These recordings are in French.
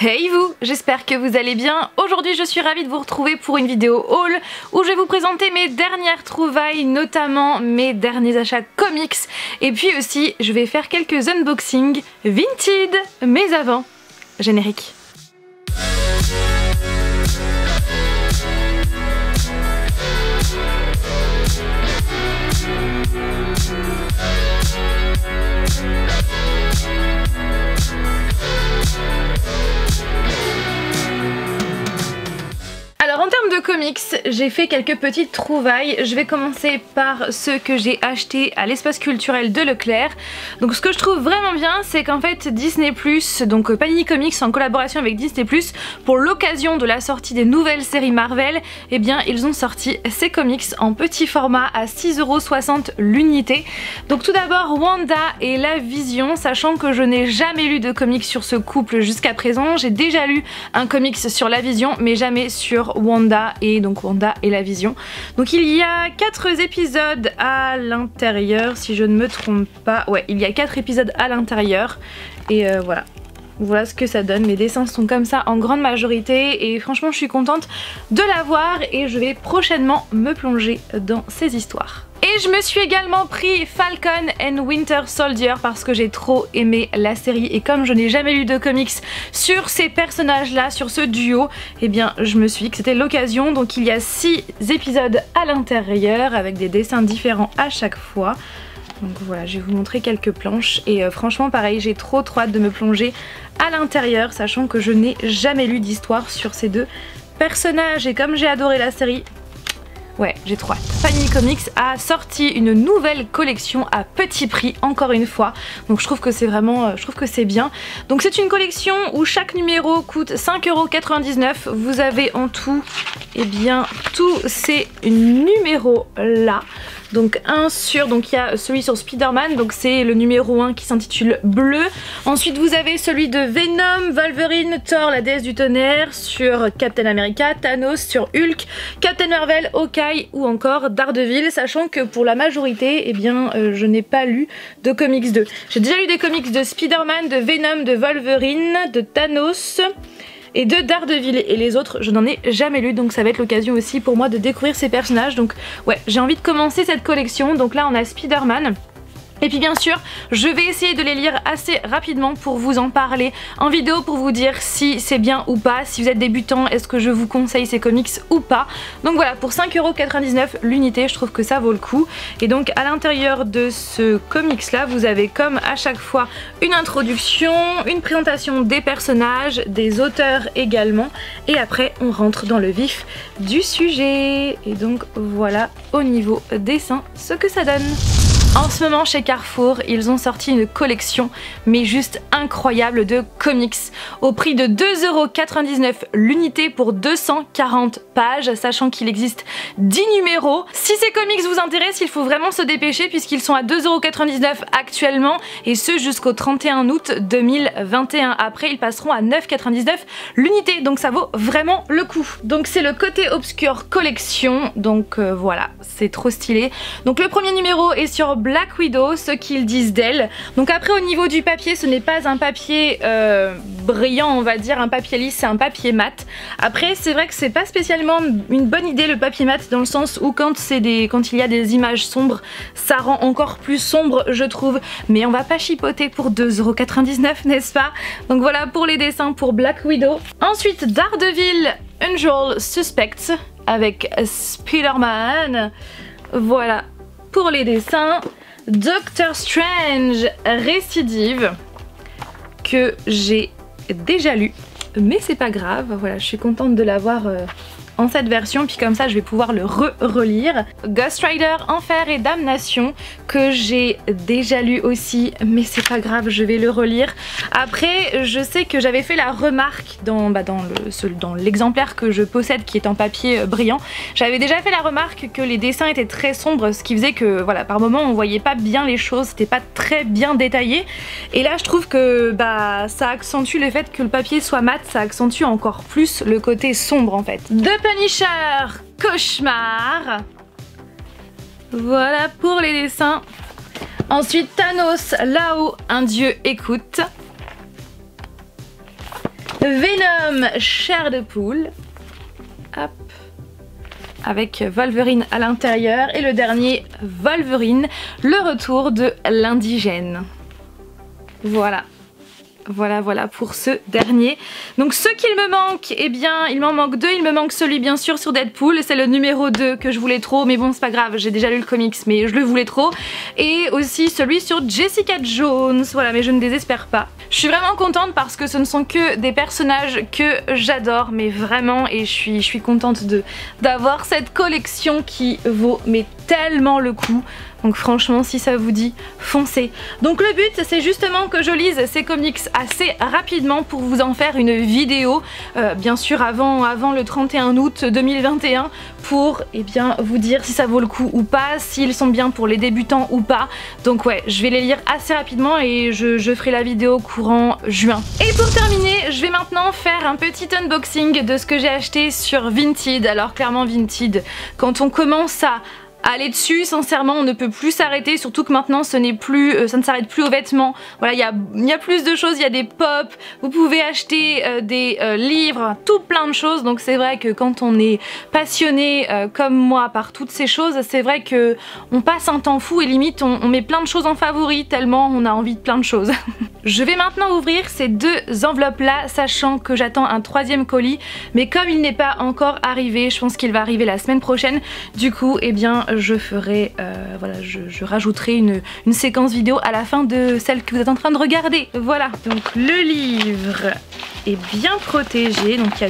Hey vous, j'espère que vous allez bien. Aujourd'hui je suis ravie de vous retrouver pour une vidéo haul où je vais vous présenter mes dernières trouvailles, notamment mes derniers achats comics. Et puis aussi je vais faire quelques unboxings Vinted, mais avant, générique. Alors en termes de comics, j'ai fait quelques petites trouvailles. Je vais commencer par ceux que j'ai achetés à l'espace culturel de Leclerc. Donc ce que je trouve vraiment bien, c'est qu'en fait Disney+, donc Panini Comics en collaboration avec Disney+, pour l'occasion de la sortie des nouvelles séries Marvel, eh bien ils ont sorti ces comics en petit format à 6,60 € l'unité. Donc tout d'abord Wanda et la Vision, sachant que je n'ai jamais lu de comics sur ce couple jusqu'à présent. J'ai déjà lu un comics sur la Vision, mais jamais sur Wanda et la Vision. Donc il y a 4 épisodes à l'intérieur, si je ne me trompe pas. Ouais, il y a 4 épisodes à l'intérieur et voilà. Voilà ce que ça donne. Mes dessins sont comme ça en grande majorité et franchement je suis contente de l'avoir et je vais prochainement me plonger dans ces histoires. Et je me suis également pris Falcon and Winter Soldier parce que j'ai trop aimé la série et comme je n'ai jamais lu de comics sur ces personnages là, sur ce duo, eh bien je me suis dit que c'était l'occasion. Donc il y a 6 épisodes à l'intérieur avec des dessins différents à chaque fois. Donc voilà, je vais vous montrer quelques planches et franchement pareil, j'ai trop hâte de me plonger à l'intérieur sachant que je n'ai jamais lu d'histoire sur ces deux personnages et comme j'ai adoré la série, ouais, j'ai trop hâte. Panini Comics a sorti une nouvelle collection à petit prix, encore une fois. Donc je trouve que c'est vraiment, je trouve que c'est bien. Donc c'est une collection où chaque numéro coûte 5,99 €. Vous avez en tout, eh bien, tous ces numéros là. Donc donc il y a celui sur Spider-Man, donc c'est le numéro 1 qui s'intitule Bleu. Ensuite vous avez celui de Venom, Wolverine, Thor, la déesse du tonnerre, sur Captain America, Thanos, sur Hulk, Captain Marvel, Hawkeye ou encore Daredevil, sachant que pour la majorité, eh bien je n'ai pas lu de comics 2. J'ai déjà lu des comics de Spider-Man, de Venom, de Wolverine, de Thanos et de Daredevil et les autres je n'en ai jamais lu, donc ça va être l'occasion aussi pour moi de découvrir ces personnages. Donc ouais, j'ai envie de commencer cette collection. Donc là on a Spider-Man. Et puis bien sûr, je vais essayer de les lire assez rapidement pour vous en parler en vidéo pour vous dire si c'est bien ou pas, si vous êtes débutant, est-ce que je vous conseille ces comics ou pas. Donc voilà, pour 5,99 € l'unité, je trouve que ça vaut le coup. Et donc à l'intérieur de ce comics là, vous avez comme à chaque fois une introduction, une présentation des personnages, des auteurs également. Et après on rentre dans le vif du sujet. Et donc voilà au niveau dessin ce que ça donne. En ce moment chez Carrefour, ils ont sorti une collection mais juste incroyable de comics au prix de 2,99 € l'unité pour 240 pages, sachant qu'il existe 10 numéros. Si ces comics vous intéressent, il faut vraiment se dépêcher puisqu'ils sont à 2,99 € actuellement et ce jusqu'au 31 août 2021. Après ils passeront à 9,99 € l'unité, donc ça vaut vraiment le coup. Donc c'est le côté obscur collection, donc voilà, c'est trop stylé. Donc le premier numéro est sur Black Widow, ce qu'ils disent d'elle. Donc après au niveau du papier, ce n'est pas un papier brillant, on va dire, un papier lisse, c'est un papier mat. Après c'est vrai que c'est pas spécialement une bonne idée le papier mat dans le sens où quand il y a des images sombres, ça rend encore plus sombre je trouve. Mais on va pas chipoter pour 2,99 €, n'est-ce pas? Donc voilà pour les dessins pour Black Widow. Ensuite Daredevil Usual Suspects avec Spider-Man. Voilà pour les dessins. Doctor Strange Récidive que j'ai déjà lu mais c'est pas grave, voilà, je suis contente de l'avoir en cette version, puis comme ça je vais pouvoir le relire. Ghost Rider Enfer et Damnation que j'ai déjà lu aussi mais c'est pas grave, je vais le relire. Après je sais que j'avais fait la remarque dans l'exemplaire que je possède qui est en papier brillant, j'avais déjà fait la remarque que les dessins étaient très sombres, ce qui faisait que voilà, par moment on voyait pas bien les choses, c'était pas très bien détaillé et là je trouve que ça accentue le fait que le papier soit mat, ça accentue encore plus le côté sombre en fait. The Punisher Cauchemar. Voilà pour les dessins. Ensuite Thanos, là-haut, un dieu écoute. Venom, chair de poule. Hop. Avec Wolverine à l'intérieur. Et le dernier, Wolverine, le retour de l'indigène. Voilà. Voilà pour ce dernier. Donc ce qu'il me manque, eh bien il m'en manque 2. Il me manque celui bien sûr sur Deadpool. C'est le numéro 2 que je voulais trop. Mais bon c'est pas grave, j'ai déjà lu le comics mais je le voulais trop. Et aussi celui sur Jessica Jones. Voilà, mais je ne désespère pas. Je suis vraiment contente parce que ce ne sont que des personnages que j'adore. Mais vraiment, et je suis contente d'avoir cette collection qui vaut mais tellement le coup. Donc franchement si ça vous dit, foncez. Donc le but c'est justement que je lise ces comics assez rapidement pour vous en faire une vidéo, bien sûr avant le 31 août 2021 pour vous dire si ça vaut le coup ou pas, s'ils sont bien pour les débutants ou pas. Donc ouais, je vais les lire assez rapidement et je ferai la vidéo courant juin. Et pour terminer, je vais maintenant faire un petit unboxing de ce que j'ai acheté sur Vinted. Alors clairement Vinted, quand on commence à aller dessus, sincèrement on ne peut plus s'arrêter, surtout que maintenant ça ne s'arrête plus aux vêtements. Voilà, il y a plus de choses, il y a des pop, vous pouvez acheter des livres, tout plein de choses. Donc c'est vrai que quand on est passionné comme moi par toutes ces choses, c'est vrai que on passe un temps fou et limite on met plein de choses en favori tellement on a envie de plein de choses. Je vais maintenant ouvrir ces 2 enveloppes là, sachant que j'attends un 3e colis, mais comme il n'est pas encore arrivé, je pense qu'il va arriver la semaine prochaine. Du coup je ferai, je rajouterai une séquence vidéo à la fin de celle que vous êtes en train de regarder. Voilà, donc le livre est bien protégé, donc il y a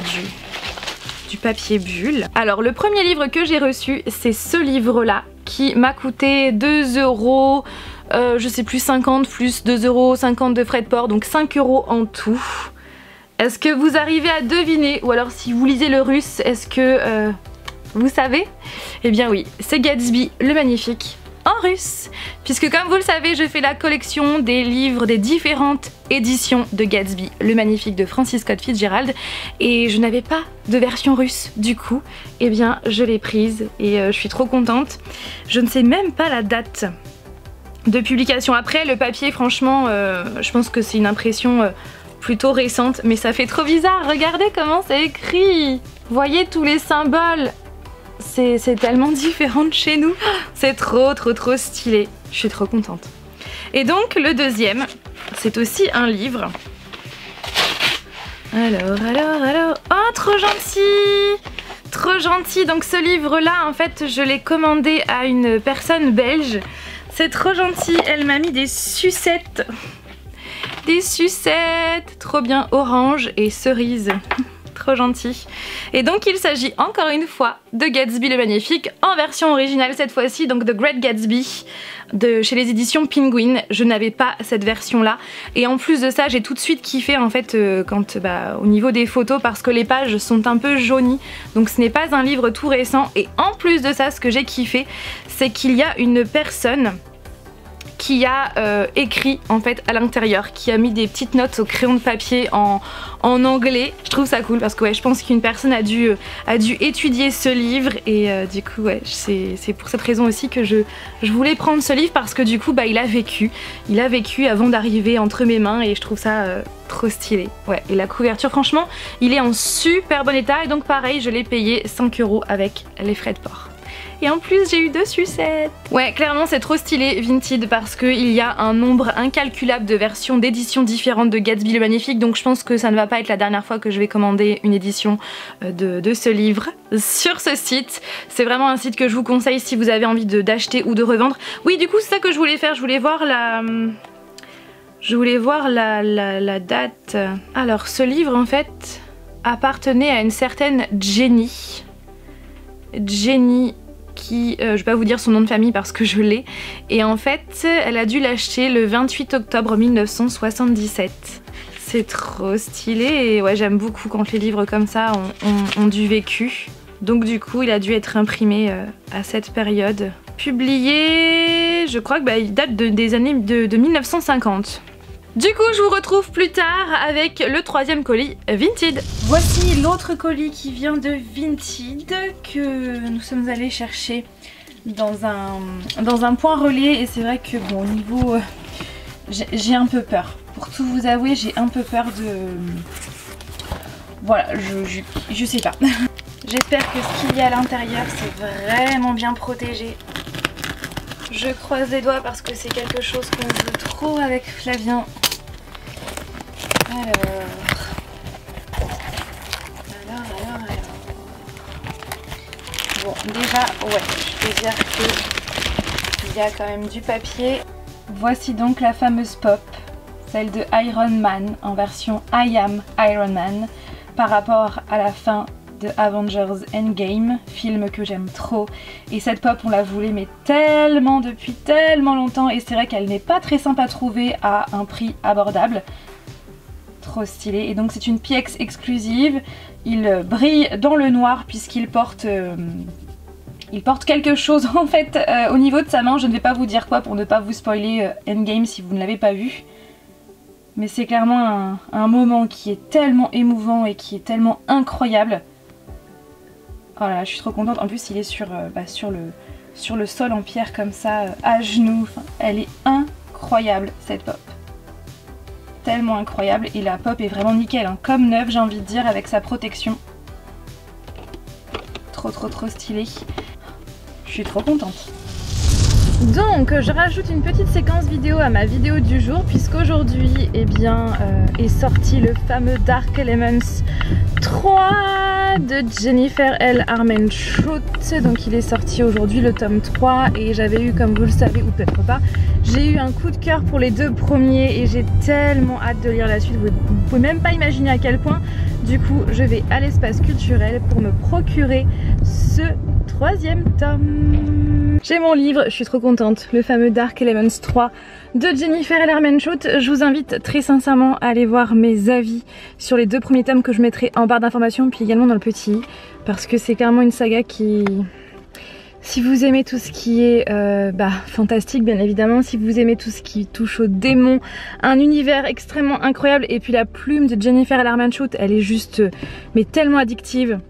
du papier bulle. Alors le premier livre que j'ai reçu, c'est ce livre là qui m'a coûté 2 €, je sais plus 50 plus 2,50 € de frais de port, donc 5 € en tout. Est-ce que vous arrivez à deviner, ou alors si vous lisez le russe, est-ce que vous savez? Eh bien oui, c'est Gatsby le Magnifique en russe. Puisque comme vous le savez, je fais la collection des livres des différentes éditions de Gatsby le Magnifique de Francis Scott Fitzgerald. Et je n'avais pas de version russe. Du coup, eh bien je l'ai prise et je suis trop contente. Je ne sais même pas la date de publication. Après, le papier, franchement, je pense que c'est une impression plutôt récente. Mais ça fait trop bizarre. Regardez comment c'est écrit. Voyez tous les symboles. C'est tellement différent de chez nous. C'est trop stylé. Je suis trop contente. Et donc le deuxième, c'est aussi un livre. Alors. Oh, trop gentil! Trop gentil. Donc ce livre-là, en fait, je l'ai commandé à une personne belge. C'est trop gentil. Elle m'a mis des sucettes. Des sucettes. Trop bien. Orange et cerise. Trop gentil. Et donc il s'agit encore une fois de Gatsby le Magnifique en version originale cette fois-ci, donc The Great Gatsby chez les éditions Penguin. Je n'avais pas cette version là et en plus de ça j'ai tout de suite kiffé en fait au niveau des photos parce que les pages sont un peu jaunies, donc ce n'est pas un livre tout récent. Et en plus de ça, ce que j'ai kiffé, c'est qu'il y a une personne qui a écrit en fait à l'intérieur, qui a mis des petites notes au crayon de papier en anglais. Je trouve ça cool parce que ouais, je pense qu'une personne a dû étudier ce livre et du coup ouais, c'est pour cette raison aussi que je voulais prendre ce livre parce que du coup il a vécu avant d'arriver entre mes mains et je trouve ça trop stylé. Ouais, et la couverture franchement il est en super bon état et donc pareil je l'ai payé 5 € avec les frais de port. Et en plus j'ai eu 2 sucettes. Ouais, clairement c'est trop stylé Vinted parce qu'il y a un nombre incalculable de versions d'éditions différentes de Gatsby le Magnifique. Donc je pense que ça ne va pas être la dernière fois que je vais commander une édition de ce livre sur ce site. C'est vraiment un site que je vous conseille si vous avez envie d'acheter ou de revendre. Oui, du coup c'est ça que je voulais faire, je voulais voir la date. Alors ce livre en fait appartenait à une certaine Jenny qui, je vais pas vous dire son nom de famille parce que je l'ai, et en fait elle a dû l'acheter le 28 octobre 1977. C'est trop stylé et ouais, j'aime beaucoup quand les livres comme ça ont du vécu. Donc du coup il a dû être imprimé à cette période. Publié, je crois que il date des années de 1950. Du coup je vous retrouve plus tard avec le 3e colis Vinted. Voici l'autre colis qui vient de Vinted que nous sommes allés chercher dans un point relais et c'est vrai que bon au niveau j'ai un peu peur. Pour tout vous avouer, j'ai un peu peur Voilà, je sais pas. J'espère que ce qu'il y a à l'intérieur c'est vraiment bien protégé. Je croise les doigts parce que c'est quelque chose qu'on veut trop avec Flavien. Alors. Bon, déjà, ouais, je peux dire qu'il y a quand même du papier. Voici donc la fameuse pop, celle de Iron Man en version I Am Iron Man par rapport à la fin de Avengers Endgame, film que j'aime trop. Et cette pop on la voulait mais tellement depuis tellement longtemps et c'est vrai qu'elle n'est pas très simple à trouver à un prix abordable. Trop stylé. Et donc c'est une PX exclusive. Il brille dans le noir puisqu'il porte... il porte quelque chose en fait au niveau de sa main. Je ne vais pas vous dire quoi pour ne pas vous spoiler Endgame si vous ne l'avez pas vu. Mais c'est clairement un moment qui est tellement émouvant et qui est tellement incroyable. Oh là là, je suis trop contente. En plus il est sur le sol en pierre comme ça, à genoux. Enfin, elle est incroyable cette pop. Tellement incroyable et la pop est vraiment nickel, hein. Comme neuve j'ai envie de dire avec sa protection. Trop stylé. Je suis trop contente. Donc je rajoute une petite séquence vidéo à ma vidéo du jour puisqu'aujourd'hui eh bien, est sorti le fameux Dark Elements 3 de Jennifer L. Armentrout. Donc il est sorti aujourd'hui le tome 3 et j'avais eu, comme vous le savez ou peut-être pas, j'ai eu un coup de cœur pour les deux premiers et j'ai tellement hâte de lire la suite, vous pouvez même pas imaginer à quel point. Du coup je vais à l'espace culturel pour me procurer ce troisième tome. J'ai mon livre, je suis trop contente, le fameux Dark Elements 3 de Jennifer L. Armentrout. Je vous invite très sincèrement à aller voir mes avis sur les deux premiers tomes que je mettrai en barre d'informations puis également dans le petit, parce que c'est clairement une saga qui... Si vous aimez tout ce qui est fantastique bien évidemment, si vous aimez tout ce qui touche aux démons, un univers extrêmement incroyable et puis la plume de Jennifer L. Armentrout, elle est juste mais tellement addictive.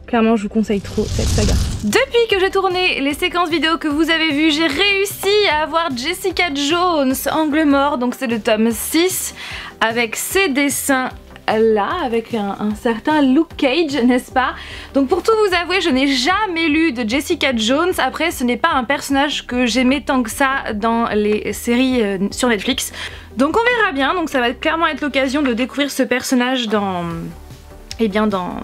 Clairement je vous conseille trop cette saga. Depuis que j'ai tourné les séquences vidéo que vous avez vues, j'ai réussi à avoir Jessica Jones Angle Mort, donc c'est le tome 6 avec ses dessins là, avec un certain Luke Cage, n'est-ce pas? Donc pour tout vous avouer, je n'ai jamais lu de Jessica Jones. Après ce n'est pas un personnage que j'aimais tant que ça dans les séries sur Netflix. Donc on verra bien, donc ça va clairement être l'occasion de découvrir ce personnage dans... Et bien dans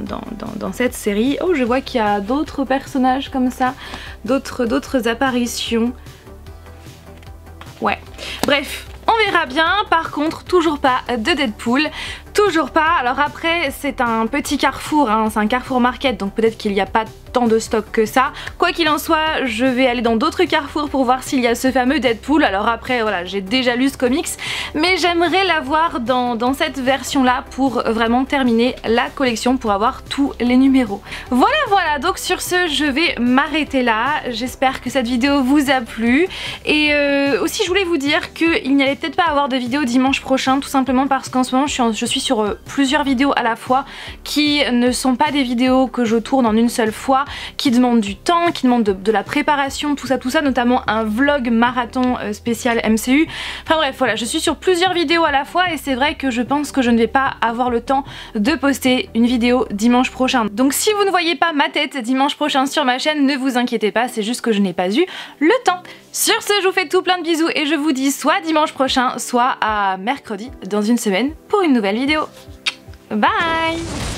cette série. Oh, je vois qu'il y a d'autres personnages comme ça, d'autres apparitions. Ouais, bref, on verra bien. Par contre, toujours pas de Deadpool. Toujours pas. Alors après, c'est un petit carrefour, hein, c'est un carrefour market, donc peut-être qu'il n'y a pas tant de stock que ça. Quoi qu'il en soit, je vais aller dans d'autres carrefours pour voir s'il y a ce fameux Deadpool. Alors après, voilà, j'ai déjà lu ce comics, mais j'aimerais l'avoir dans cette version-là pour vraiment terminer la collection, pour avoir tous les numéros. Voilà, donc sur ce, je vais m'arrêter là. J'espère que cette vidéo vous a plu. Et aussi, je voulais vous dire qu'il n'y allait peut-être pas avoir de vidéo dimanche prochain, tout simplement parce qu'en ce moment, je suis sur plusieurs vidéos à la fois qui ne sont pas des vidéos que je tourne en une seule fois, qui demandent du temps, qui demandent de la préparation, tout ça, notamment un vlog marathon spécial MCU. Enfin bref, voilà, je suis sur plusieurs vidéos à la fois et c'est vrai que je pense que je ne vais pas avoir le temps de poster une vidéo dimanche prochain. Donc si vous ne voyez pas ma tête dimanche prochain sur ma chaîne, ne vous inquiétez pas, c'est juste que je n'ai pas eu le temps. Sur ce, je vous fais tout plein de bisous et je vous dis soit dimanche prochain, soit à mercredi dans une semaine pour une nouvelle vidéo. Bye!